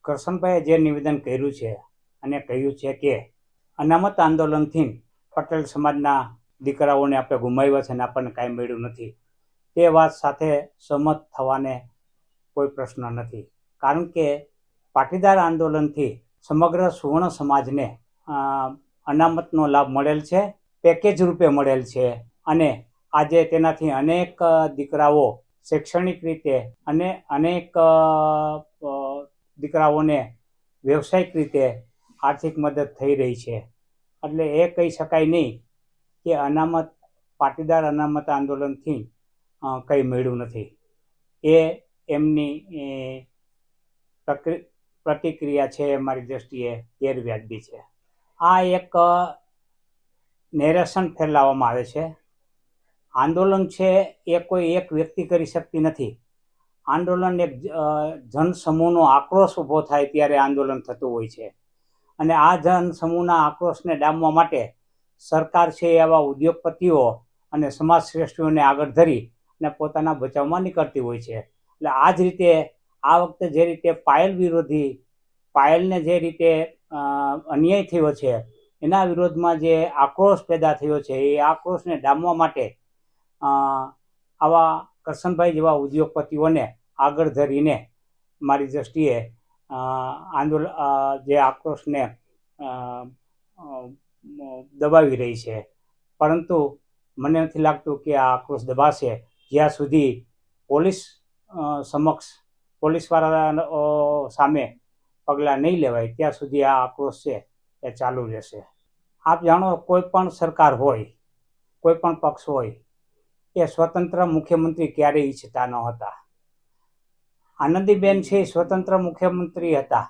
કરશનભાઈએ જે નિવેદન કર્યું છે અને કહ્યું છે કે અનામત આંદોલનથી પટેલ સમાજના દીકરાઓને આપણે ગુમાવ્યા છે અને આપણને કાંઈ મળ્યું નથી, તે વાત સાથે સહમત થવાને કોઈ પ્રશ્ન નથી. કારણ કે પાટીદાર આંદોલનથી સમગ્ર સુવર્ણ સમાજને અનામતનો લાભ મળેલ છે, પેકેજ રૂપે મળેલ છે અને આજે તેનાથી અનેક દીકરાઓ શૈક્ષણિક રીતે અને અનેક દીકરાઓને વ્યવસાયિક રીતે આર્થિક મદદ થઈ રહી છે. એટલે એ કહી શકાય નહીં કે પાટીદાર અનામત આંદોલનથી કંઈ મળ્યું નથી. એ એમની પ્રતિક્રિયા છે મારી દ્રષ્ટિએ ગેરવ્યાજબી છે. આ એક નેરેશન ફેલાવવામાં આવે છે. આંદોલન છે એ કોઈ એક વ્યક્તિ કરી શકતી નથી. આંદોલન એક જનસમૂહનો આક્રોશ ઊભો થાય ત્યારે આંદોલન થતું હોય છે અને આ જનસમૂહના આક્રોશને ડામવા માટે સરકાર છે એવા ઉદ્યોગપતિઓ અને સમાજ શ્રેષ્ઠીઓને આગળ ધરી અને પોતાના બચાવમાં નીકળતી હોય છે. એટલે આ જ રીતે આ વખતે જે રીતે પાયલને જે રીતે અન્યાય થયો છે એના વિરોધમાં જે આક્રોશ પેદા થયો છે એ આક્રોશને ડામવા માટે આવા કરશનભાઈ જેવા ઉદ્યોગપતિઓને આગળ ધરીને મારી દ્રષ્ટિએ જે આક્રોશને દબાવી રહી છે. પરંતુ મને નથી લાગતું કે આ આક્રોશ દબાશે જ્યાં સુધી પોલીસવાળા સામે પગલાં નહીં લેવાય ત્યાં સુધી આ આક્રોશ છે એ ચાલુ રહેશે. આપ જાણો, કોઈ પણ સરકાર હોય, કોઈ પણ પક્ષ હોય, એ સ્વતંત્ર મુખ્યમંત્રી ક્યારેય ઈચ્છતા ન હતા. આનંદીબેન છે સ્વતંત્ર મુખ્યમંત્રી હતા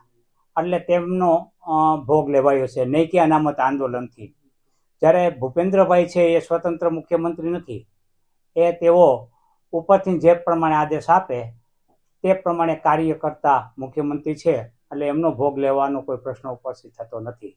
એટલે તેમનો ભોગ લેવાયો છે, નહીં કે અનામત આંદોલનથી. જ્યારે ભૂપેન્દ્રભાઈ છે એ સ્વતંત્ર મુખ્યમંત્રી નથી, એ તેઓ ઉપરથી જે પ્રમાણે આદેશ આપે તે પ્રમાણે કાર્ય કરતા મુખ્યમંત્રી છે એટલે એમનો ભોગ લેવાનો કોઈ પ્રશ્ન ઉપસ્થિત થતો નથી.